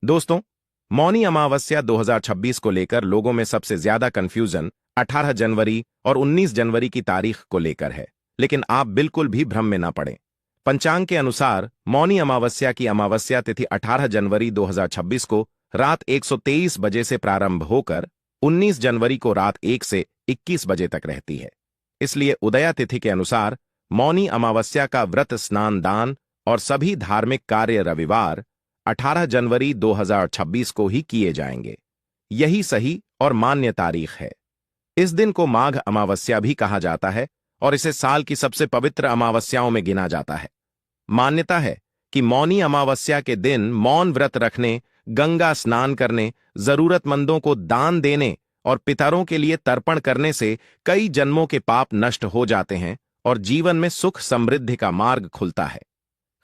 दोस्तों, मौनी अमावस्या 2026 को लेकर लोगों में सबसे ज्यादा कंफ्यूजन 18 जनवरी और 19 जनवरी की तारीख को लेकर है। लेकिन आप बिल्कुल भी भ्रम में ना पड़ें। पंचांग के अनुसार मौनी अमावस्या की अमावस्या तिथि 18 जनवरी 2026 को रात 123 बजे से प्रारंभ होकर 19 जनवरी को रात 1 से 21 बजे तक रहती है। इसलिए उदया तिथि के अनुसार मौनी अमावस्या का व्रत, स्नान, दान और सभी धार्मिक कार्य रविवार 18 जनवरी 2026 को ही किए जाएंगे। यही सही और मान्य तारीख है। इस दिन को माघ अमावस्या भी कहा जाता है और इसे साल की सबसे पवित्र अमावस्याओं में गिना जाता है। मान्यता है कि मौनी अमावस्या के दिन मौन व्रत रखने, गंगा स्नान करने, जरूरतमंदों को दान देने और पितरों के लिए तर्पण करने से कई जन्मों के पाप नष्ट हो जाते हैं और जीवन में सुख समृद्धि का मार्ग खुलता है।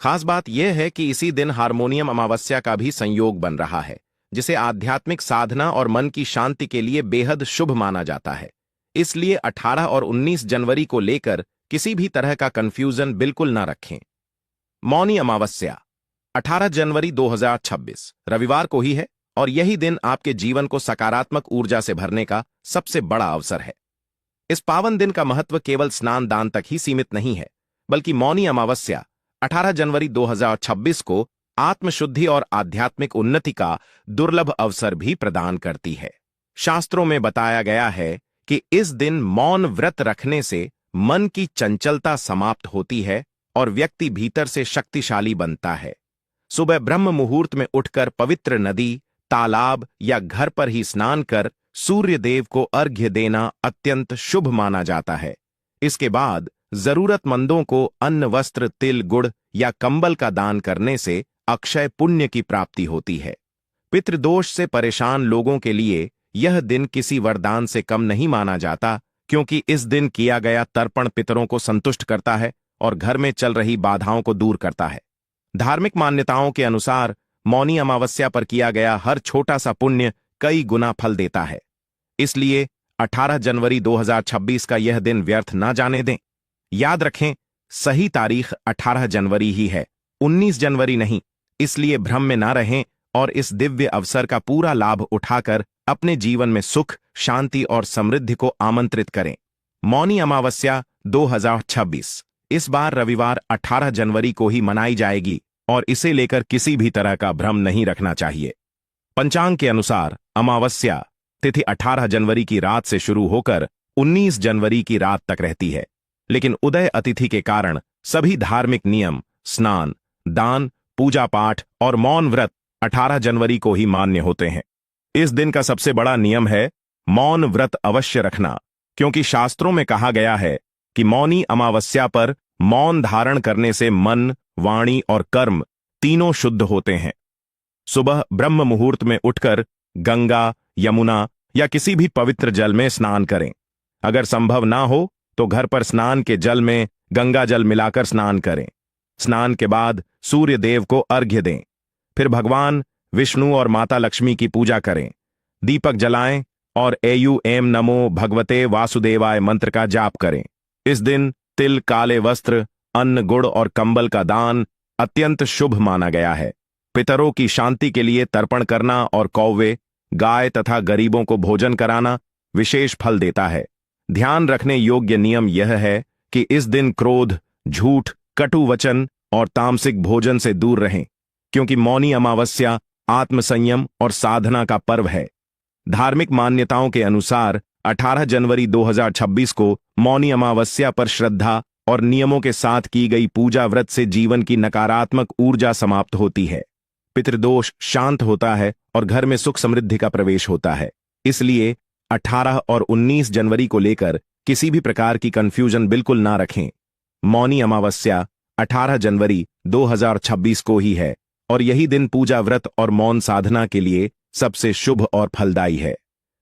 खास बात यह है कि इसी दिन हार्मोनियम अमावस्या का भी संयोग बन रहा है, जिसे आध्यात्मिक साधना और मन की शांति के लिए बेहद शुभ माना जाता है। इसलिए 18 और 19 जनवरी को लेकर किसी भी तरह का कंफ्यूजन बिल्कुल ना रखें। मौनी अमावस्या 18 जनवरी 2026 रविवार को ही है और यही दिन आपके जीवन को सकारात्मक ऊर्जा से भरने का सबसे बड़ा अवसर है। इस पावन दिन का महत्व केवल स्नान दान तक ही सीमित नहीं है, बल्कि मौनी अमावस्या 18 जनवरी 2026 को आत्मशुद्धि और आध्यात्मिक उन्नति का दुर्लभ अवसर भी प्रदान करती है। शास्त्रों में बताया गया है कि इस दिन मौन व्रत रखने से मन की चंचलता समाप्त होती है और व्यक्ति भीतर से शक्तिशाली बनता है। सुबह ब्रह्म मुहूर्त में उठकर पवित्र नदी, तालाब या घर पर ही स्नान कर सूर्य देव को अर्घ्य देना अत्यंत शुभ माना जाता है। इसके बाद जरूरतमंदों को अन्न, वस्त्र, तिल, गुड़ या कंबल का दान करने से अक्षय पुण्य की प्राप्ति होती है। पितृदोष से परेशान लोगों के लिए यह दिन किसी वरदान से कम नहीं माना जाता, क्योंकि इस दिन किया गया तर्पण पितरों को संतुष्ट करता है और घर में चल रही बाधाओं को दूर करता है। धार्मिक मान्यताओं के अनुसार मौनी अमावस्या पर किया गया हर छोटा सा पुण्य कई गुना फल देता है। इसलिए 18 जनवरी 2026 का यह दिन व्यर्थ ना जाने दें। याद रखें, सही तारीख 18 जनवरी ही है, 19 जनवरी नहीं। इसलिए भ्रम में ना रहें और इस दिव्य अवसर का पूरा लाभ उठाकर अपने जीवन में सुख, शांति और समृद्धि को आमंत्रित करें। मौनी अमावस्या 2026 इस बार रविवार 18 जनवरी को ही मनाई जाएगी और इसे लेकर किसी भी तरह का भ्रम नहीं रखना चाहिए। पंचांग के अनुसार अमावस्या तिथि 18 जनवरी की रात से शुरू होकर 19 जनवरी की रात तक रहती है, लेकिन उदय अतिथि के कारण सभी धार्मिक नियम, स्नान, दान, पूजा पाठ और मौन व्रत 18 जनवरी को ही मान्य होते हैं। इस दिन का सबसे बड़ा नियम है मौन व्रत अवश्य रखना, क्योंकि शास्त्रों में कहा गया है कि मौनी अमावस्या पर मौन धारण करने से मन, वाणी और कर्म तीनों शुद्ध होते हैं। सुबह ब्रह्म मुहूर्त में उठकर गंगा, यमुना या किसी भी पवित्र जल में स्नान करें। अगर संभव ना हो तो घर पर स्नान के जल में गंगा जल मिलाकर स्नान करें। स्नान के बाद सूर्य देव को अर्घ्य दें। फिर भगवान विष्णु और माता लक्ष्मी की पूजा करें। दीपक जलाएं और एयू नमो भगवते वासुदेवाय मंत्र का जाप करें। इस दिन तिल, काले वस्त्र, अन्न, गुड़ और कंबल का दान अत्यंत शुभ माना गया है। पितरों की शांति के लिए तर्पण करना और कौवे, गाय तथा गरीबों को भोजन कराना विशेष फल देता है। ध्यान रखने योग्य नियम यह है कि इस दिन क्रोध, झूठ, कटु वचन और तामसिक भोजन से दूर रहें, क्योंकि मौनी अमावस्या आत्मसंयम और साधना का पर्व है। धार्मिक मान्यताओं के अनुसार 18 जनवरी 2026 को मौनी अमावस्या पर श्रद्धा और नियमों के साथ की गई पूजा व्रत से जीवन की नकारात्मक ऊर्जा समाप्त होती है, पितृदोष शांत होता है और घर में सुख समृद्धि का प्रवेश होता है। इसलिए 18 और 19 जनवरी को लेकर किसी भी प्रकार की कंफ्यूजन बिल्कुल ना रखें। मौनी अमावस्या 18 जनवरी 2026 को ही है और यही दिन पूजा व्रत और मौन साधना के लिए सबसे शुभ और फलदायी है।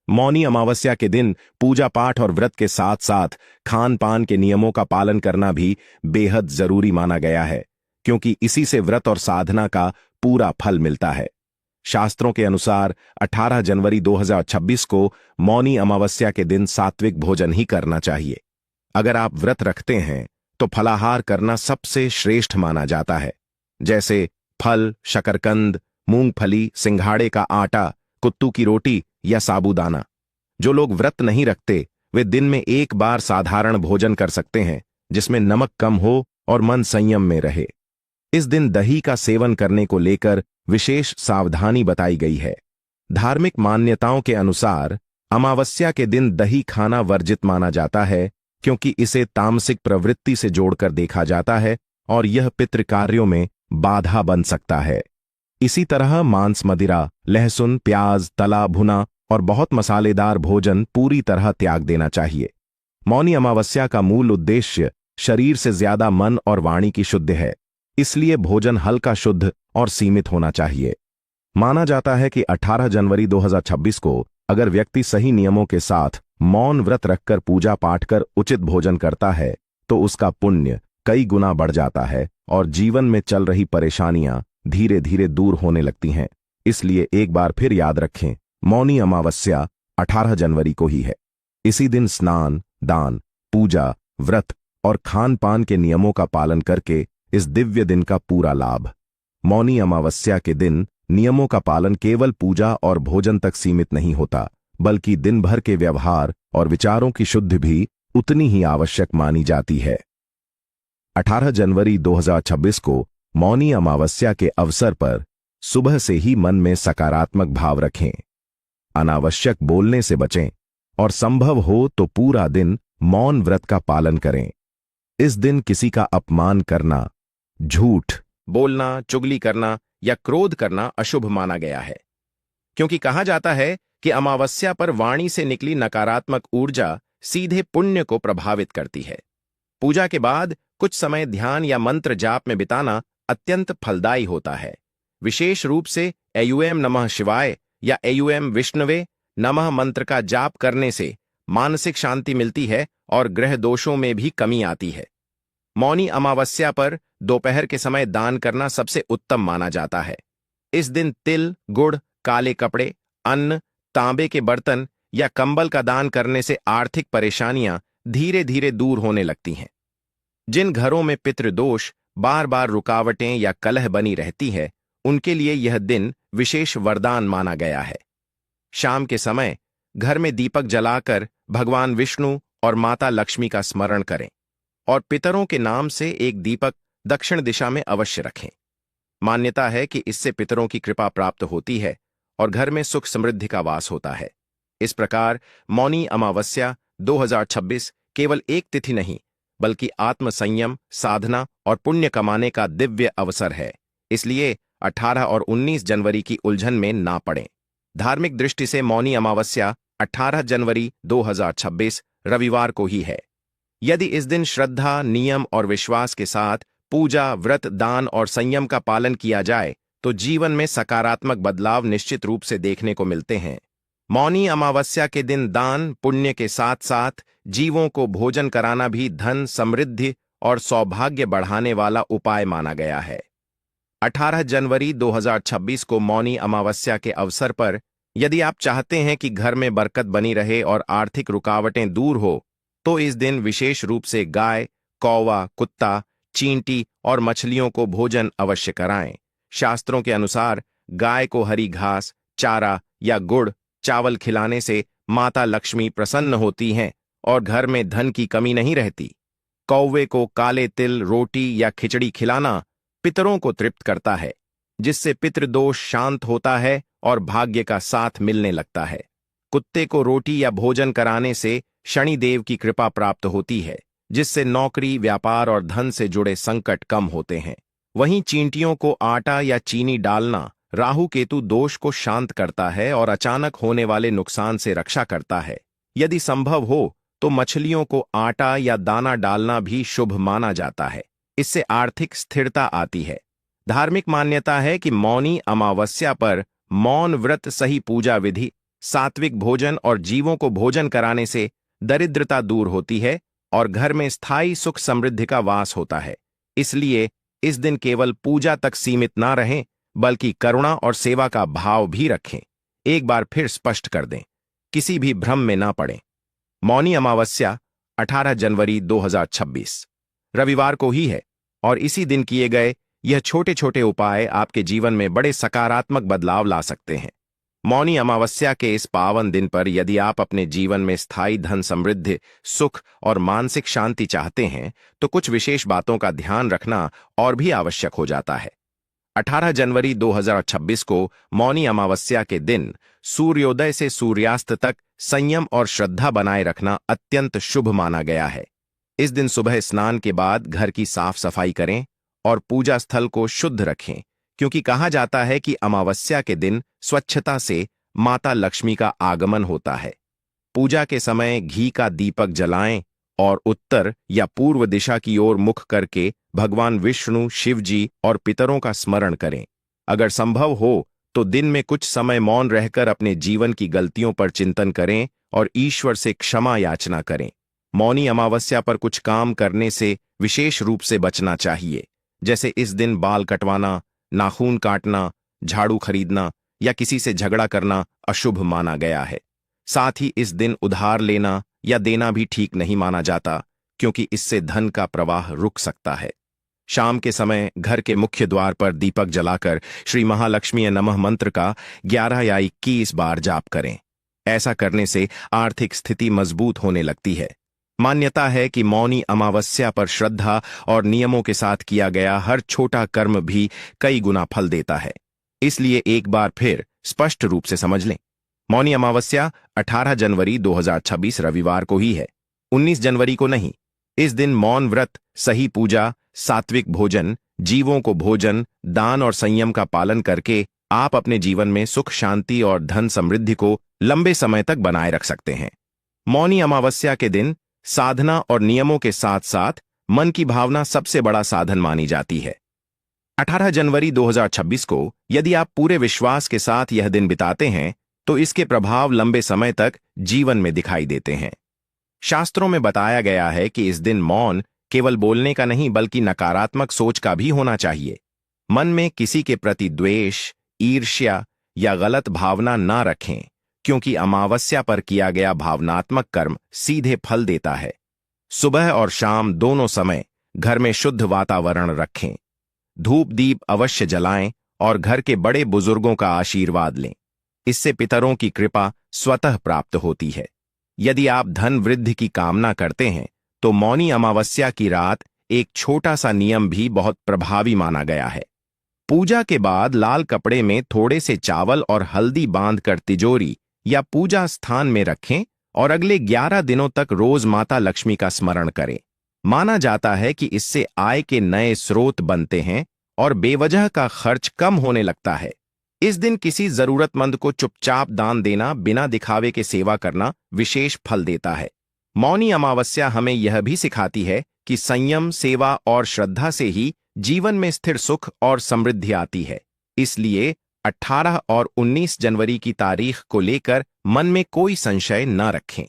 मौनी अमावस्या के दिन पूजा पाठ और व्रत के साथ साथ खान पान के नियमों का पालन करना भी बेहद जरूरी माना गया है, क्योंकि इसी से व्रत और साधना का पूरा फल मिलता है। शास्त्रों के अनुसार 18 जनवरी 2026 को मौनी अमावस्या के दिन सात्विक भोजन ही करना चाहिए। अगर आप व्रत रखते हैं तो फलाहार करना सबसे श्रेष्ठ माना जाता है, जैसे फल, शकरकंद, मूंगफली, सिंघाड़े का आटा, कुत्तू की रोटी या साबूदाना। जो लोग व्रत नहीं रखते वे दिन में एक बार साधारण भोजन कर सकते हैं जिसमें नमक कम हो और मन संयम में रहे। इस दिन दही का सेवन करने को लेकर विशेष सावधानी बताई गई है। धार्मिक मान्यताओं के अनुसार अमावस्या के दिन दही खाना वर्जित माना जाता है क्योंकि इसे तामसिक प्रवृत्ति से जोड़कर देखा जाता है और यह पितृ कार्यों में बाधा बन सकता है। इसी तरह मांस, मदिरा, लहसुन, प्याज, तला भुना और बहुत मसालेदार भोजन पूरी तरह त्याग देना चाहिए। मौनी अमावस्या का मूल उद्देश्य शरीर से ज्यादा मन और वाणी की शुद्धि है, इसलिए भोजन हल्का, शुद्ध और सीमित होना चाहिए। माना जाता है कि 18 जनवरी 2026 को अगर व्यक्ति सही नियमों के साथ मौन व्रत रखकर पूजा पाठ कर उचित भोजन करता है तो उसका पुण्य कई गुना बढ़ जाता है और जीवन में चल रही परेशानियां धीरे धीरे दूर होने लगती हैं। इसलिए एक बार फिर याद रखें, मौनी अमावस्या 18 जनवरी को ही है। इसी दिन स्नान, दान, पूजा, व्रत और खान पान के नियमों का पालन करके इस दिव्य दिन का पूरा लाभ। मौनी अमावस्या के दिन नियमों का पालन केवल पूजा और भोजन तक सीमित नहीं होता, बल्कि दिन भर के व्यवहार और विचारों की शुद्धि भी उतनी ही आवश्यक मानी जाती है। 18 जनवरी 2026 को मौनी अमावस्या के अवसर पर सुबह से ही मन में सकारात्मक भाव रखें, अनावश्यक बोलने से बचें और संभव हो तो पूरा दिन मौन व्रत का पालन करें। इस दिन किसी का अपमान करना, झूठ बोलना, चुगली करना या क्रोध करना अशुभ माना गया है, क्योंकि कहा जाता है कि अमावस्या पर वाणी से निकली नकारात्मक ऊर्जा सीधे पुण्य को प्रभावित करती है। पूजा के बाद कुछ समय ध्यान या मंत्र जाप में बिताना अत्यंत फलदायी होता है। विशेष रूप से एयूएम नमः शिवाय या एयूएम विष्णवे नमः मंत्र का जाप करने से मानसिक शांति मिलती है और ग्रह दोषों में भी कमी आती है। मौनी अमावस्या पर दोपहर के समय दान करना सबसे उत्तम माना जाता है। इस दिन तिल, गुड़, काले कपड़े, अन्न, तांबे के बर्तन या कंबल का दान करने से आर्थिक परेशानियां धीरे धीरे दूर होने लगती हैं। जिन घरों में पितृदोष, बार बार रुकावटें या कलह बनी रहती है, उनके लिए यह दिन विशेष वरदान माना गया है। शाम के समय घर में दीपक जलाकर भगवान विष्णु और माता लक्ष्मी का स्मरण करें और पितरों के नाम से एक दीपक दक्षिण दिशा में अवश्य रखें। मान्यता है कि इससे पितरों की कृपा प्राप्त होती है और घर में सुख समृद्धि का वास होता है। इस प्रकार मौनी अमावस्या 2026 केवल एक तिथि नहीं, बल्कि आत्म संयम, साधना और पुण्य कमाने का दिव्य अवसर है। इसलिए 18 और 19 जनवरी की उलझन में ना पड़ें। धार्मिक दृष्टि से मौनी अमावस्या 18 जनवरी 2026 रविवार को ही है। यदि इस दिन श्रद्धा, नियम और विश्वास के साथ पूजा, व्रत, दान और संयम का पालन किया जाए तो जीवन में सकारात्मक बदलाव निश्चित रूप से देखने को मिलते हैं। मौनी अमावस्या के दिन दान पुण्य के साथ साथ जीवों को भोजन कराना भी धन, समृद्धि और सौभाग्य बढ़ाने वाला उपाय माना गया है। 18 जनवरी 2026 को मौनी अमावस्या के अवसर पर यदि आप चाहते हैं कि घर में बरकत बनी रहे और आर्थिक रुकावटें दूर हो, तो इस दिन विशेष रूप से गाय, कौवा, कुत्ता, चींटी और मछलियों को भोजन अवश्य कराएं। शास्त्रों के अनुसार गाय को हरी घास, चारा या गुड़, चावल खिलाने से माता लक्ष्मी प्रसन्न होती हैं और घर में धन की कमी नहीं रहती। कौवे को काले तिल, रोटी या खिचड़ी खिलाना पितरों को तृप्त करता है, जिससे पितृदोष शांत होता है और भाग्य का साथ मिलने लगता है। कुत्ते को रोटी या भोजन कराने से शनिदेव की कृपा प्राप्त होती है, जिससे नौकरी, व्यापार और धन से जुड़े संकट कम होते हैं। वहीं चींटियों को आटा या चीनी डालना राहु केतु दोष को शांत करता है और अचानक होने वाले नुकसान से रक्षा करता है। यदि संभव हो तो मछलियों को आटा या दाना डालना भी शुभ माना जाता है। इससे आर्थिक स्थिरता आती है। धार्मिक मान्यता है कि मौनी अमावस्या पर मौन व्रत, सही पूजा विधि, सात्विक भोजन और जीवों को भोजन कराने से दरिद्रता दूर होती है और घर में स्थायी सुख समृद्धि का वास होता है। इसलिए इस दिन केवल पूजा तक सीमित ना रहें, बल्कि करुणा और सेवा का भाव भी रखें। एक बार फिर स्पष्ट कर दें, किसी भी भ्रम में ना पड़ें। मौनी अमावस्या 18 जनवरी 2026 रविवार को ही है और इसी दिन किए गए यह छोटे छोटे उपाय आपके जीवन में बड़े सकारात्मक बदलाव ला सकते हैं। मौनी अमावस्या के इस पावन दिन पर यदि आप अपने जीवन में स्थायी धन समृद्धि, सुख और मानसिक शांति चाहते हैं, तो कुछ विशेष बातों का ध्यान रखना और भी आवश्यक हो जाता है। 18 जनवरी 2026 को मौनी अमावस्या के दिन सूर्योदय से सूर्यास्त तक संयम और श्रद्धा बनाए रखना अत्यंत शुभ माना गया है। इस दिन सुबह स्नान के बाद घर की साफ सफाई करें और पूजा स्थल को शुद्ध रखें, क्योंकि कहा जाता है कि अमावस्या के दिन स्वच्छता से माता लक्ष्मी का आगमन होता है। पूजा के समय घी का दीपक जलाएं और उत्तर या पूर्व दिशा की ओर मुख करके भगवान विष्णु, शिव जी और पितरों का स्मरण करें। अगर संभव हो तो दिन में कुछ समय मौन रहकर अपने जीवन की गलतियों पर चिंतन करें और ईश्वर से क्षमा याचना करें। मौनी अमावस्या पर कुछ काम करने से विशेष रूप से बचना चाहिए, जैसे इस दिन बाल कटवाना, नाखून काटना, झाड़ू खरीदना या किसी से झगड़ा करना अशुभ माना गया है। साथ ही इस दिन उधार लेना या देना भी ठीक नहीं माना जाता, क्योंकि इससे धन का प्रवाह रुक सकता है। शाम के समय घर के मुख्य द्वार पर दीपक जलाकर श्री महालक्ष्मी नमः मंत्र का 11 या 21 बार जाप करें। ऐसा करने से आर्थिक स्थिति मजबूत होने लगती है। मान्यता है कि मौनी अमावस्या पर श्रद्धा और नियमों के साथ किया गया हर छोटा कर्म भी कई गुना फल देता है। इसलिए एक बार फिर स्पष्ट रूप से समझ लें, मौनी अमावस्या 18 जनवरी 2026 रविवार को ही है, 19 जनवरी को नहीं। इस दिन मौन व्रत, सही पूजा, सात्विक भोजन, जीवों को भोजन, दान और संयम का पालन करके आप अपने जीवन में सुख, शांति और धन समृद्धि को लंबे समय तक बनाए रख सकते हैं। मौनी अमावस्या के दिन साधना और नियमों के साथ साथ मन की भावना सबसे बड़ा साधन मानी जाती है। 18 जनवरी 2026 को यदि आप पूरे विश्वास के साथ यह दिन बिताते हैं, तो इसके प्रभाव लंबे समय तक जीवन में दिखाई देते हैं। शास्त्रों में बताया गया है कि इस दिन मौन केवल बोलने का नहीं बल्कि नकारात्मक सोच का भी होना चाहिए। मन में किसी के प्रति द्वेष, ईर्ष्या या गलत भावना ना रखें, क्योंकि अमावस्या पर किया गया भावनात्मक कर्म सीधे फल देता है। सुबह और शाम दोनों समय घर में शुद्ध वातावरण रखें। धूप दीप अवश्य जलाएं और घर के बड़े बुजुर्गों का आशीर्वाद लें। इससे पितरों की कृपा स्वतः प्राप्त होती है। यदि आप धन वृद्धि की कामना करते हैं, तो मौनी अमावस्या की रात एक छोटा सा नियम भी बहुत प्रभावी माना गया है। पूजा के बाद लाल कपड़े में थोड़े से चावल और हल्दी बांधकर तिजोरी या पूजा स्थान में रखें और अगले 11 दिनों तक रोज माता लक्ष्मी का स्मरण करें। माना जाता है कि इससे आय के नए स्रोत बनते हैं और बेवजह का खर्च कम होने लगता है। इस दिन किसी जरूरतमंद को चुपचाप दान देना, बिना दिखावे के सेवा करना विशेष फल देता है। मौनी अमावस्या हमें यह भी सिखाती है कि संयम, सेवा और श्रद्धा से ही जीवन में स्थिर सुख और समृद्धि आती है। इसलिए 18 और 19 जनवरी की तारीख को लेकर मन में कोई संशय न रखें।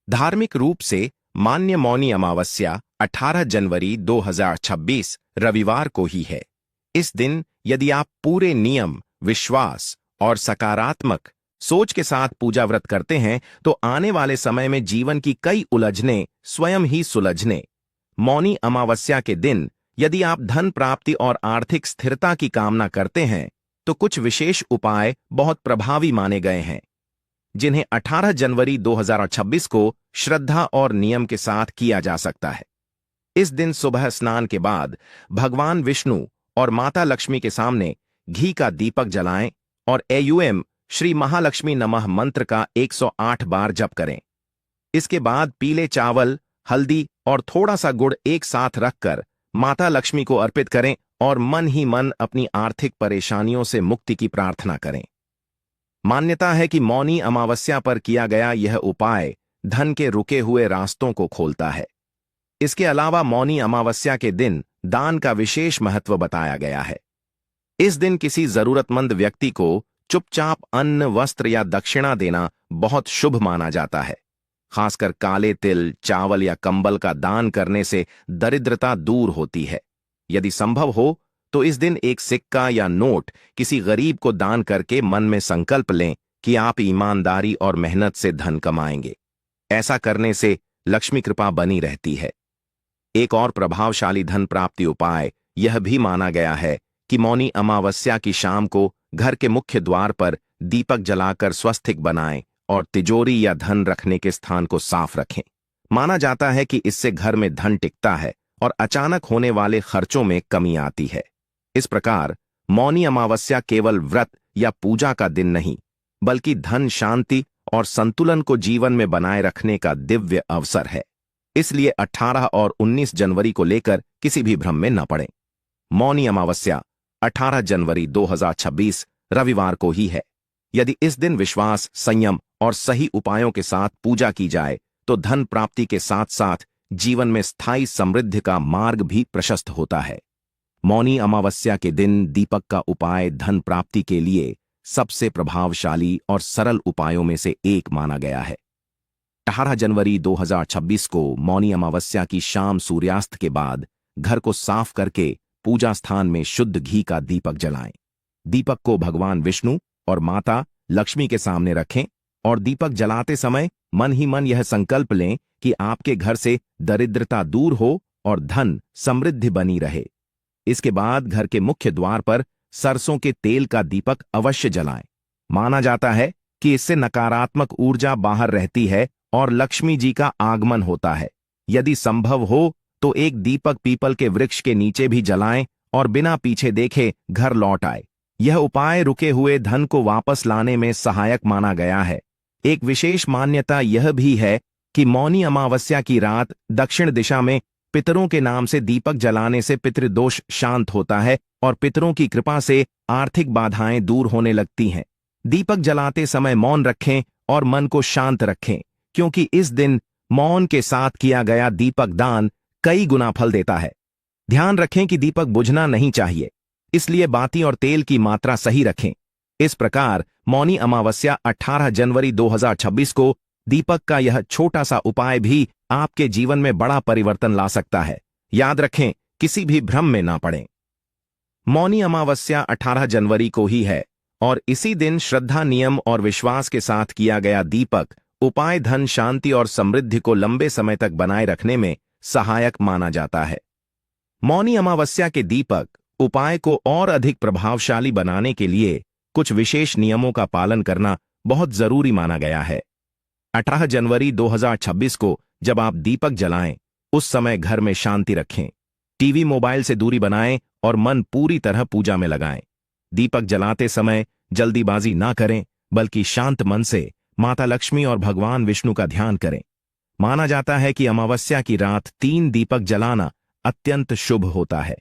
धार्मिक रूप से मान्य मौनी अमावस्या 18 जनवरी 2026 रविवार को ही है। इस दिन यदि आप पूरे नियम, विश्वास और सकारात्मक सोच के साथ पूजा व्रत करते हैं, तो आने वाले समय में जीवन की कई उलझनें स्वयं ही सुलझने। मौनी अमावस्या के दिन यदि आप धन प्राप्ति और आर्थिक स्थिरता की कामना करते हैं, तो कुछ विशेष उपाय बहुत प्रभावी माने गए हैं, जिन्हें 18 जनवरी 2026 को श्रद्धा और नियम के साथ किया जा सकता है। इस दिन सुबह स्नान के बाद भगवान विष्णु और माता लक्ष्मी के सामने घी का दीपक जलाएं और एयूएम श्री महालक्ष्मी नमः मंत्र का 108 बार जप करें। इसके बाद पीले चावल, हल्दी और थोड़ा सा गुड़ एक साथ रखकर माता लक्ष्मी को अर्पित करें और मन ही मन अपनी आर्थिक परेशानियों से मुक्ति की प्रार्थना करें। मान्यता है कि मौनी अमावस्या पर किया गया यह उपाय धन के रुके हुए रास्तों को खोलता है। इसके अलावा मौनी अमावस्या के दिन दान का विशेष महत्व बताया गया है। इस दिन किसी जरूरतमंद व्यक्ति को चुपचाप अन्न, वस्त्र या दक्षिणा देना बहुत शुभ माना जाता है। खासकर काले तिल, चावल या कंबल का दान करने से दरिद्रता दूर होती है। यदि संभव हो तो इस दिन एक सिक्का या नोट किसी गरीब को दान करके मन में संकल्प लें कि आप ईमानदारी और मेहनत से धन कमाएंगे। ऐसा करने से लक्ष्मी कृपा बनी रहती है। एक और प्रभावशाली धन प्राप्ति उपाय यह भी माना गया है कि मौनी अमावस्या की शाम को घर के मुख्य द्वार पर दीपक जलाकर स्वस्तिक बनाएं और तिजोरी या धन रखने के स्थान को साफ रखें। माना जाता है कि इससे घर में धन टिकता है और अचानक होने वाले खर्चों में कमी आती है। इस प्रकार मौनी अमावस्या केवल व्रत या पूजा का दिन नहीं, बल्कि धन, शांति और संतुलन को जीवन में बनाए रखने का दिव्य अवसर है। इसलिए 18 और 19 जनवरी को लेकर किसी भी भ्रम में न पड़ें। मौनी अमावस्या 18 जनवरी 2026 रविवार को ही है। यदि इस दिन विश्वास, संयम और सही उपायों के साथ पूजा की जाए तो धन प्राप्ति के साथ साथ जीवन में स्थायी समृद्धि का मार्ग भी प्रशस्त होता है। मौनी अमावस्या के दिन दीपक का उपाय धन प्राप्ति के लिए सबसे प्रभावशाली और सरल उपायों में से एक माना गया है। 18 जनवरी 2026 को मौनी अमावस्या की शाम सूर्यास्त के बाद घर को साफ करके पूजा स्थान में शुद्ध घी का दीपक जलाएं। दीपक को भगवान विष्णु और माता लक्ष्मी के सामने रखें और दीपक जलाते समय मन ही मन यह संकल्प लें कि आपके घर से दरिद्रता दूर हो और धन समृद्धि बनी रहे। इसके बाद घर के मुख्य द्वार पर सरसों के तेल का दीपक अवश्य जलाएं। माना जाता है कि इससे नकारात्मक ऊर्जा बाहर रहती है और लक्ष्मी जी का आगमन होता है। यदि संभव हो तो एक दीपक पीपल के वृक्ष के नीचे भी जलाएं और बिना पीछे देखे घर लौट आए। यह उपाय रुके हुए धन को वापस लाने में सहायक माना गया है। एक विशेष मान्यता यह भी है कि मौनी अमावस्या की रात दक्षिण दिशा में पितरों के नाम से दीपक जलाने से पितृदोष शांत होता है और पितरों की कृपा से आर्थिक बाधाएं दूर होने लगती हैं। दीपक जलाते समय मौन रखें और मन को शांत रखें, क्योंकि इस दिन मौन के साथ किया गया दीपक दान कई गुना फल देता है। ध्यान रखें कि दीपक बुझना नहीं चाहिए, इसलिए बाती और तेल की मात्रा सही रखें। इस प्रकार मौनी अमावस्या 18 जनवरी 2026 को दीपक का यह छोटा सा उपाय भी आपके जीवन में बड़ा परिवर्तन ला सकता है। याद रखें, किसी भी भ्रम में ना पड़ें। मौनी अमावस्या 18 जनवरी को ही है और इसी दिन श्रद्धा, नियम और विश्वास के साथ किया गया दीपक उपाय धन, शांति और समृद्धि को लंबे समय तक बनाए रखने में सहायक माना जाता है। मौनी अमावस्या के दीपक उपाय को और अधिक प्रभावशाली बनाने के लिए कुछ विशेष नियमों का पालन करना बहुत जरूरी माना गया है। 18 जनवरी 2026 को जब आप दीपक जलाएं, उस समय घर में शांति रखें, टीवी, मोबाइल से दूरी बनाएं और मन पूरी तरह पूजा में लगाएं। दीपक जलाते समय जल्दीबाजी ना करें, बल्कि शांत मन से माता लक्ष्मी और भगवान विष्णु का ध्यान करें। माना जाता है कि अमावस्या की रात 3 दीपक जलाना अत्यंत शुभ होता है।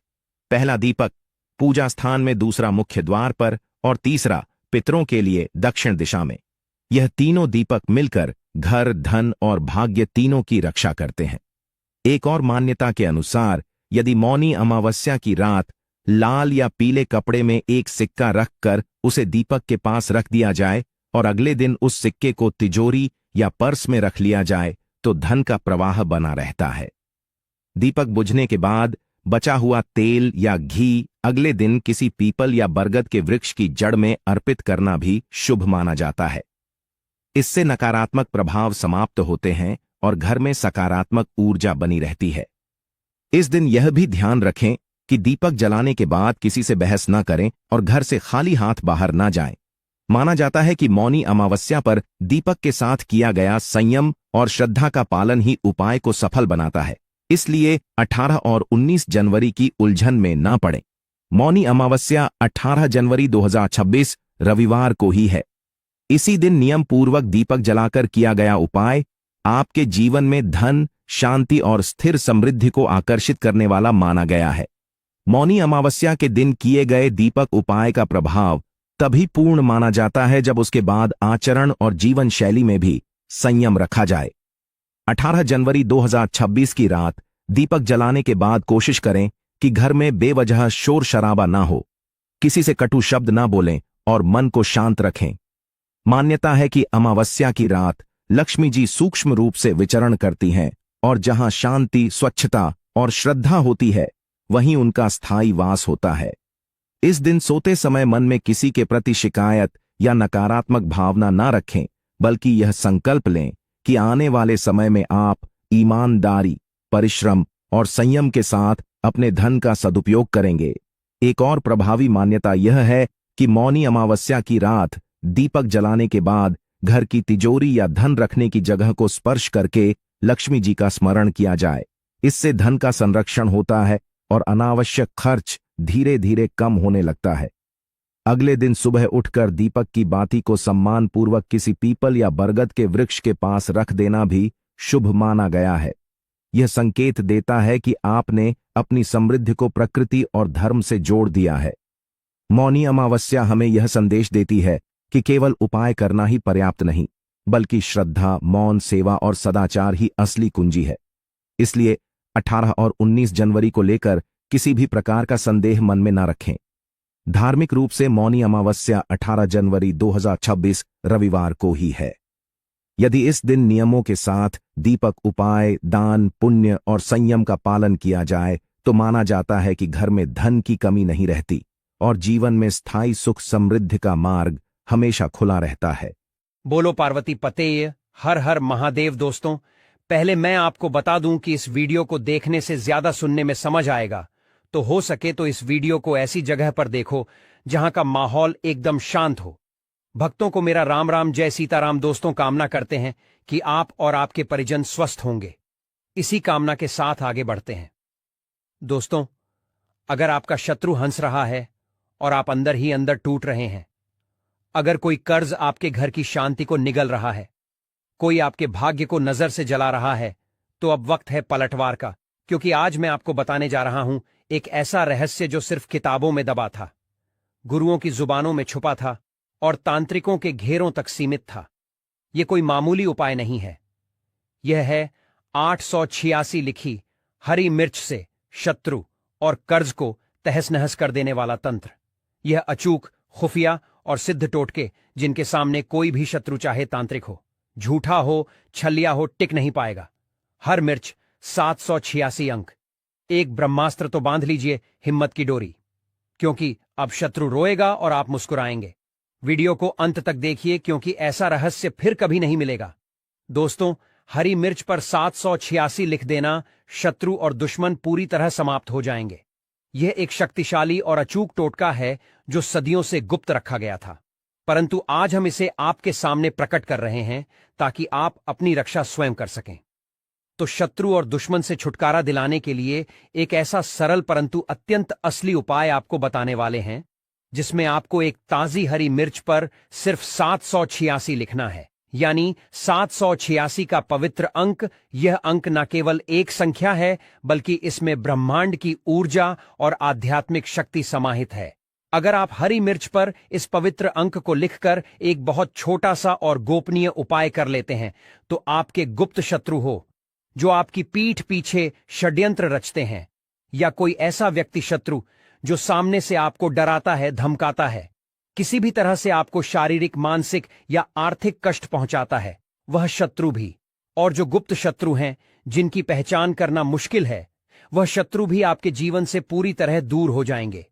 पहला दीपक पूजा स्थान में, दूसरा मुख्य द्वार पर और तीसरा पितरों के लिए दक्षिण दिशा में। यह तीनों दीपक मिलकर घर, धन और भाग्य तीनों की रक्षा करते हैं। एक और मान्यता के अनुसार यदि मौनी अमावस्या की रात लाल या पीले कपड़े में एक सिक्का रखकर उसे दीपक के पास रख दिया जाए और अगले दिन उस सिक्के को तिजोरी या पर्स में रख लिया जाए तो धन का प्रवाह बना रहता है। दीपक बुझने के बाद बचा हुआ तेल या घी अगले दिन किसी पीपल या बरगद के वृक्ष की जड़ में अर्पित करना भी शुभ माना जाता है। इससे नकारात्मक प्रभाव समाप्त होते हैं और घर में सकारात्मक ऊर्जा बनी रहती है। इस दिन यह भी ध्यान रखें कि दीपक जलाने के बाद किसी से बहस न करें और घर से खाली हाथ बाहर न जाएं। माना जाता है कि मौनी अमावस्या पर दीपक के साथ किया गया संयम और श्रद्धा का पालन ही उपाय को सफल बनाता है। इसलिए 18 और 19 जनवरी की उलझन में न पड़ें। मौनी अमावस्या 18 जनवरी 2026 रविवार को ही है। इसी दिन नियम पूर्वक दीपक जलाकर किया गया उपाय आपके जीवन में धन, शांति और स्थिर समृद्धि को आकर्षित करने वाला माना गया है। मौनी अमावस्या के दिन किए गए दीपक उपाय का प्रभाव तभी पूर्ण माना जाता है जब उसके बाद आचरण और जीवन शैली में भी संयम रखा जाए। 18 जनवरी 2026 की रात दीपक जलाने के बाद कोशिश करें कि घर में बेवजह शोर शराबा ना हो, किसी से कटु शब्द ना बोलें और मन को शांत रखें। मान्यता है कि अमावस्या की रात लक्ष्मी जी सूक्ष्म रूप से विचरण करती हैं और जहां शांति, स्वच्छता और श्रद्धा होती है वहीं उनका स्थायी वास होता है। इस दिन सोते समय मन में किसी के प्रति शिकायत या नकारात्मक भावना ना रखें, बल्कि यह संकल्प लें कि आने वाले समय में आप ईमानदारी, परिश्रम और संयम के साथ अपने धन का सदुपयोग करेंगे। एक और प्रभावी मान्यता यह है कि मौनी अमावस्या की रात दीपक जलाने के बाद घर की तिजोरी या धन रखने की जगह को स्पर्श करके लक्ष्मी जी का स्मरण किया जाए। इससे धन का संरक्षण होता है और अनावश्यक खर्च धीरे धीरे कम होने लगता है। अगले दिन सुबह उठकर दीपक की बाती को सम्मानपूर्वक किसी पीपल या बरगद के वृक्ष के पास रख देना भी शुभ माना गया है। यह संकेत देता है कि आपने अपनी समृद्धि को प्रकृति और धर्म से जोड़ दिया है। मौनी अमावस्या हमें यह संदेश देती है कि केवल उपाय करना ही पर्याप्त नहीं, बल्कि श्रद्धा, मौन सेवा और सदाचार ही असली कुंजी है। इसलिए 18 और 19 जनवरी को लेकर किसी भी प्रकार का संदेह मन में न रखें। धार्मिक रूप से मौनी अमावस्या 18 जनवरी 2026 रविवार को ही है। यदि इस दिन नियमों के साथ दीपक, उपाय, दान, पुण्य और संयम का पालन किया जाए तो माना जाता है कि घर में धन की कमी नहीं रहती और जीवन में स्थायी सुख समृद्धि का मार्ग हमेशा खुला रहता है। बोलो पार्वती पतेय हर हर महादेव। दोस्तों, पहले मैं आपको बता दूं कि इस वीडियो को देखने से ज्यादा सुनने में समझ आएगा, तो हो सके तो इस वीडियो को ऐसी जगह पर देखो जहां का माहौल एकदम शांत हो। भक्तों को मेरा राम राम, जय सीताराम। दोस्तों, कामना करते हैं कि आप और आपके परिजन स्वस्थ होंगे। इसी कामना के साथ आगे बढ़ते हैं। दोस्तों, अगर आपका शत्रु हंस रहा है और आप अंदर ही अंदर टूट रहे हैं, अगर कोई कर्ज आपके घर की शांति को निगल रहा है, कोई आपके भाग्य को नजर से जला रहा है, तो अब वक्त है पलटवार का, क्योंकि आज मैं आपको बताने जा रहा हूं एक ऐसा रहस्य जो सिर्फ किताबों में दबा था, गुरुओं की जुबानों में छुपा था और तांत्रिकों के घेरों तक सीमित था। यह कोई मामूली उपाय नहीं है। यह है 886 लिखी हरी मिर्च से शत्रु और कर्ज को तहस नहस कर देने वाला तंत्र। यह अचूक, खुफिया और सिद्ध टोटके जिनके सामने कोई भी शत्रु चाहे तांत्रिक हो, झूठा हो, छलिया हो, टिक नहीं पाएगा। हर मिर्च 786 अंक। एक ब्रह्मास्त्र तो बांध लीजिए हिम्मत की डोरी, क्योंकि अब शत्रु रोएगा और आप मुस्कुराएंगे। वीडियो को अंत तक देखिए, क्योंकि ऐसा रहस्य फिर कभी नहीं मिलेगा। दोस्तों, हरी मिर्च पर 786 लिख देना, शत्रु और दुश्मन पूरी तरह समाप्त हो जाएंगे। यह एक शक्तिशाली और अचूक टोटका है जो सदियों से गुप्त रखा गया था, परंतु आज हम इसे आपके सामने प्रकट कर रहे हैं ताकि आप अपनी रक्षा स्वयं कर सकें। तो शत्रु और दुश्मन से छुटकारा दिलाने के लिए एक ऐसा सरल परंतु अत्यंत असली उपाय आपको बताने वाले हैं, जिसमें आपको एक ताजी हरी मिर्च पर सिर्फ 786 लिखना है, यानी 786 का पवित्र अंक। यह अंक न केवल एक संख्या है, बल्कि इसमें ब्रह्मांड की ऊर्जा और आध्यात्मिक शक्ति समाहित है। अगर आप हरी मिर्च पर इस पवित्र अंक को लिखकर एक बहुत छोटा सा और गोपनीय उपाय कर लेते हैं, तो आपके गुप्त शत्रु हो, जो आपकी पीठ पीछे षड्यंत्र रचते हैं, या कोई ऐसा व्यक्ति शत्रु जो सामने से आपको डराता है, धमकाता है, किसी भी तरह से आपको शारीरिक, मानसिक या आर्थिक कष्ट पहुंचाता है, वह शत्रु भी, और जो गुप्त शत्रु हैं जिनकी पहचान करना मुश्किल है, वह शत्रु भी आपके जीवन से पूरी तरह दूर हो जाएंगे।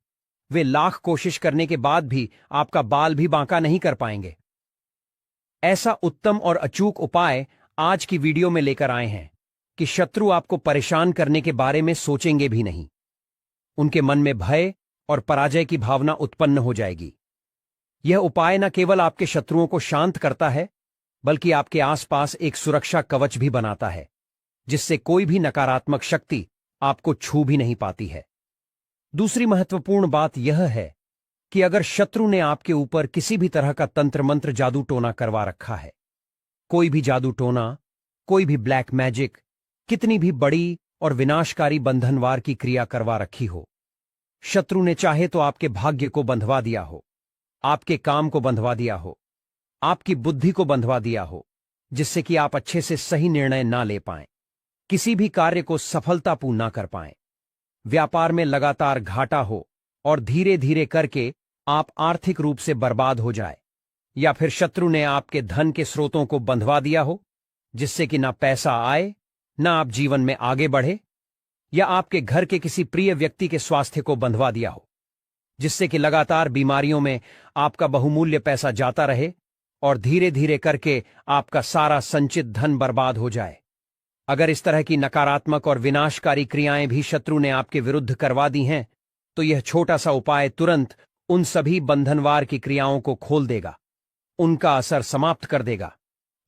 वे लाख कोशिश करने के बाद भी आपका बाल भी बांका नहीं कर पाएंगे। ऐसा उत्तम और अचूक उपाय आज की वीडियो में लेकर आए हैं कि शत्रु आपको परेशान करने के बारे में सोचेंगे भी नहीं। उनके मन में भय और पराजय की भावना उत्पन्न हो जाएगी। यह उपाय न केवल आपके शत्रुओं को शांत करता है, बल्कि आपके आसपास एक सुरक्षा कवच भी बनाता है, जिससे कोई भी नकारात्मक शक्ति आपको छू भी नहीं पाती है। दूसरी महत्वपूर्ण बात यह है कि अगर शत्रु ने आपके ऊपर किसी भी तरह का तंत्र मंत्र, जादू टोना करवा रखा है, कोई भी जादू टोना, कोई भी ब्लैक मैजिक, कितनी भी बड़ी और विनाशकारी बंधनवार की क्रिया करवा रखी हो, शत्रु ने चाहे तो आपके भाग्य को बंधवा दिया हो, आपके काम को बंधवा दिया हो, आपकी बुद्धि को बंधवा दिया हो, जिससे कि आप अच्छे से सही निर्णय ना ले पाएं, किसी भी कार्य को सफलतापूर्ण ना कर पाएं, व्यापार में लगातार घाटा हो और धीरे धीरे करके आप आर्थिक रूप से बर्बाद हो जाए, या फिर शत्रु ने आपके धन के स्रोतों को बंधवा दिया हो, जिससे कि ना पैसा आए, ना आप जीवन में आगे बढ़े, या आपके घर के किसी प्रिय व्यक्ति के स्वास्थ्य को बंधवा दिया हो, जिससे कि लगातार बीमारियों में आपका बहुमूल्य पैसा जाता रहे और धीरे धीरे करके आपका सारा संचित धन बर्बाद हो जाए। अगर इस तरह की नकारात्मक और विनाशकारी क्रियाएं भी शत्रु ने आपके विरुद्ध करवा दी हैं, तो यह छोटा सा उपाय तुरंत उन सभी बंधनवार की क्रियाओं को खोल देगा, उनका असर समाप्त कर देगा।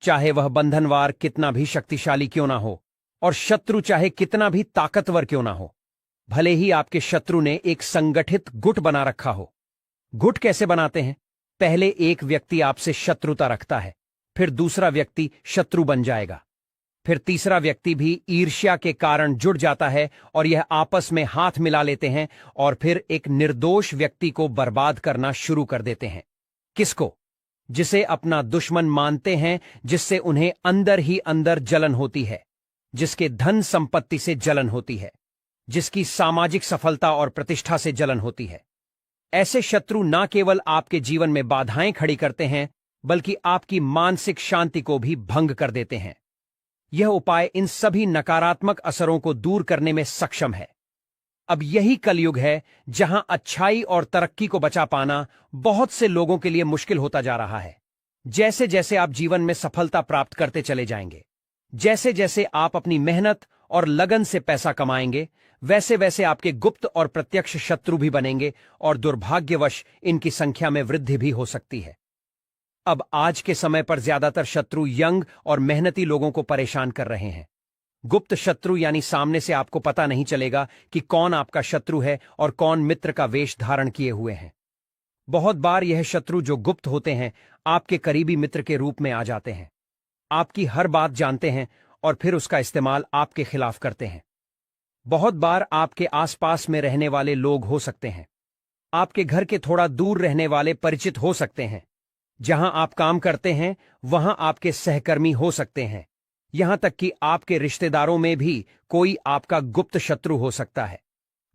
चाहे वह बंधनवार कितना भी शक्तिशाली क्यों ना हो और शत्रु चाहे कितना भी ताकतवर क्यों ना हो, भले ही आपके शत्रु ने एक संगठित गुट बना रखा हो। गुट कैसे बनाते हैं? पहले एक व्यक्ति आपसे शत्रुता रखता है, फिर दूसरा व्यक्ति शत्रु बन जाएगा, फिर तीसरा व्यक्ति भी ईर्ष्या के कारण जुड़ जाता है और यह आपस में हाथ मिला लेते हैं और फिर एक निर्दोष व्यक्ति को बर्बाद करना शुरू कर देते हैं। किसको? जिसे अपना दुश्मन मानते हैं, जिससे उन्हें अंदर ही अंदर जलन होती है, जिसके धन संपत्ति से जलन होती है, जिसकी सामाजिक सफलता और प्रतिष्ठा से जलन होती है। ऐसे शत्रु न केवल आपके जीवन में बाधाएं खड़ी करते हैं, बल्कि आपकी मानसिक शांति को भी भंग कर देते हैं। यह उपाय इन सभी नकारात्मक असरों को दूर करने में सक्षम है। अब यही कलयुग है जहां अच्छाई और तरक्की को बचा पाना बहुत से लोगों के लिए मुश्किल होता जा रहा है। जैसे जैसे आप जीवन में सफलता प्राप्त करते चले जाएंगे, जैसे जैसे आप अपनी मेहनत और लगन से पैसा कमाएंगे, वैसे वैसे आपके गुप्त और प्रत्यक्ष शत्रु भी बनेंगे और दुर्भाग्यवश इनकी संख्या में वृद्धि भी हो सकती है। अब आज के समय पर ज्यादातर शत्रु यंग और मेहनती लोगों को परेशान कर रहे हैं। गुप्त शत्रु यानी सामने से आपको पता नहीं चलेगा कि कौन आपका शत्रु है और कौन मित्र का वेश धारण किए हुए हैं। बहुत बार यह शत्रु जो गुप्त होते हैं, आपके करीबी मित्र के रूप में आ जाते हैं, आपकी हर बात जानते हैं और फिर उसका इस्तेमाल आपके खिलाफ करते हैं। बहुत बार आपके आसपास में रहने वाले लोग हो सकते हैं, आपके घर के थोड़ा दूर रहने वाले परिचित हो सकते हैं, जहां आप काम करते हैं वहां आपके सहकर्मी हो सकते हैं, यहां तक कि आपके रिश्तेदारों में भी कोई आपका गुप्त शत्रु हो सकता है।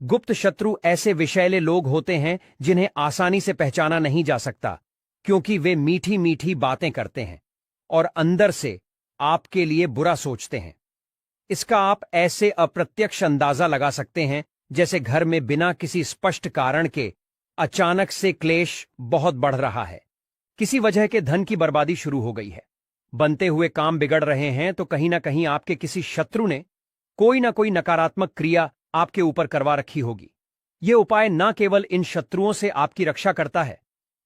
गुप्त शत्रु ऐसे विषैले लोग होते हैं जिन्हें आसानी से पहचाना नहीं जा सकता, क्योंकि वे मीठी मीठी बातें करते हैं और अंदर से आपके लिए बुरा सोचते हैं। इसका आप ऐसे अप्रत्यक्ष अंदाजा लगा सकते हैं जैसे घर में बिना किसी स्पष्ट कारण के अचानक से क्लेश बहुत बढ़ रहा है, किसी वजह के धन की बर्बादी शुरू हो गई है, बनते हुए काम बिगड़ रहे हैं, तो कहीं ना कहीं आपके किसी शत्रु ने कोई ना कोई नकारात्मक क्रिया आपके ऊपर करवा रखी होगी। यह उपाय न केवल इन शत्रुओं से आपकी रक्षा करता है,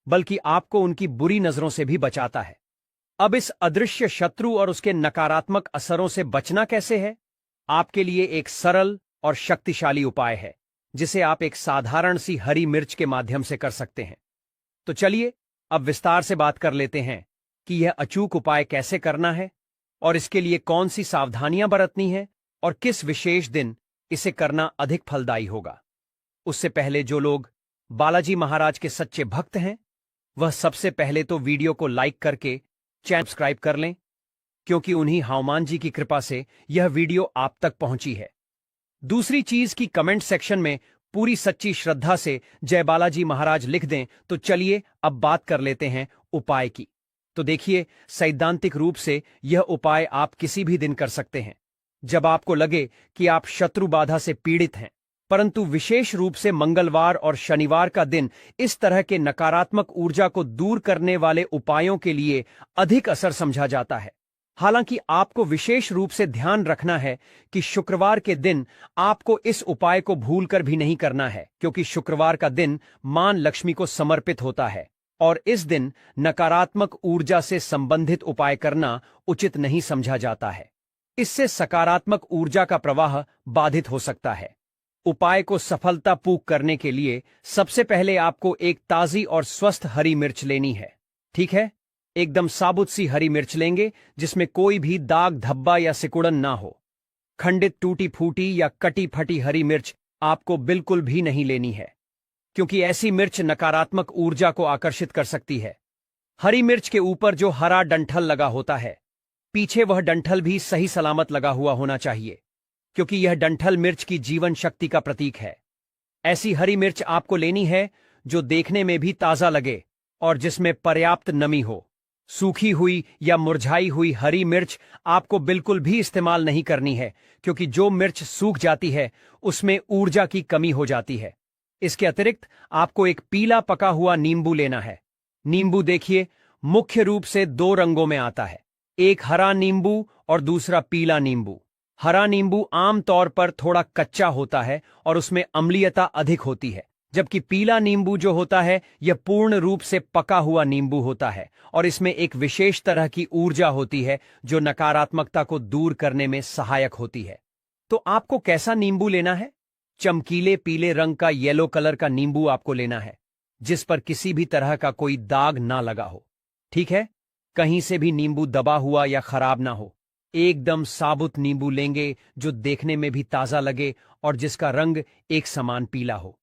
बल्कि आपको उनकी बुरी नजरों से भी बचाता है। अब इस अदृश्य शत्रु और उसके नकारात्मक असरों से बचना कैसे है? आपके लिए एक सरल और शक्तिशाली उपाय है, जिसे आप एक साधारण सी हरी मिर्च के माध्यम से कर सकते हैं। तो चलिए अब विस्तार से बात कर लेते हैं कि यह अचूक उपाय कैसे करना है और इसके लिए कौन सी सावधानियां बरतनी है और किस विशेष दिन इसे करना अधिक फलदायी होगा। उससे पहले जो लोग बालाजी महाराज के सच्चे भक्त हैं, वह सबसे पहले तो वीडियो को लाइक करके चैनल सब्सक्राइब कर लें, क्योंकि उन्हीं हनुमान जी की कृपा से यह वीडियो आप तक पहुंची है। दूसरी चीज की कमेंट सेक्शन में पूरी सच्ची श्रद्धा से जय बालाजी महाराज लिख दें। तो चलिए अब बात कर लेते हैं उपाय की। तो देखिए, सैद्धांतिक रूप से यह उपाय आप किसी भी दिन कर सकते हैं जब आपको लगे कि आप शत्रु बाधा से पीड़ित हैं, परंतु विशेष रूप से मंगलवार और शनिवार का दिन इस तरह के नकारात्मक ऊर्जा को दूर करने वाले उपायों के लिए अधिक असर समझा जाता है। हालांकि आपको विशेष रूप से ध्यान रखना है कि शुक्रवार के दिन आपको इस उपाय को भूलकर भी नहीं करना है, क्योंकि शुक्रवार का दिन मां लक्ष्मी को समर्पित होता है और इस दिन नकारात्मक ऊर्जा से संबंधित उपाय करना उचित नहीं समझा जाता है। इससे सकारात्मक ऊर्जा का प्रवाह बाधित हो सकता है। उपाय को सफलतापूर्वक करने के लिए सबसे पहले आपको एक ताजी और स्वस्थ हरी मिर्च लेनी है। ठीक है, एकदम साबुत सी हरी मिर्च लेंगे जिसमें कोई भी दाग धब्बा या सिकुड़न ना हो। खंडित टूटी फूटी या कटी फटी हरी मिर्च आपको बिल्कुल भी नहीं लेनी है, क्योंकि ऐसी मिर्च नकारात्मक ऊर्जा को आकर्षित कर सकती है। हरी मिर्च के ऊपर जो हरा डंठल लगा होता है, पीछे वह डंठल भी सही सलामत लगा हुआ होना चाहिए, क्योंकि यह डंठल मिर्च की जीवन शक्ति का प्रतीक है। ऐसी हरी मिर्च आपको लेनी है जो देखने में भी ताजा लगे और जिसमें पर्याप्त नमी हो। सूखी हुई या मुरझाई हुई हरी मिर्च आपको बिल्कुल भी इस्तेमाल नहीं करनी है, क्योंकि जो मिर्च सूख जाती है उसमें ऊर्जा की कमी हो जाती है। इसके अतिरिक्त आपको एक पीला पका हुआ नींबू लेना है। नींबू देखिए मुख्य रूप से दो रंगों में आता है, एक हरा नींबू और दूसरा पीला नींबू। हरा नींबू आमतौर पर थोड़ा कच्चा होता है और उसमें अम्लीयता अधिक होती है, जबकि पीला नींबू जो होता है यह पूर्ण रूप से पका हुआ नींबू होता है और इसमें एक विशेष तरह की ऊर्जा होती है जो नकारात्मकता को दूर करने में सहायक होती है। तो आपको कैसा नींबू लेना है? चमकीले पीले रंग का येलो कलर का नींबू आपको लेना है, जिस पर किसी भी तरह का कोई दाग ना लगा हो। ठीक है, कहीं से भी नींबू दबा हुआ या खराब ना हो। एकदम साबुत नींबू लेंगे जो देखने में भी ताजा लगे और जिसका रंग एक समान पीला हो।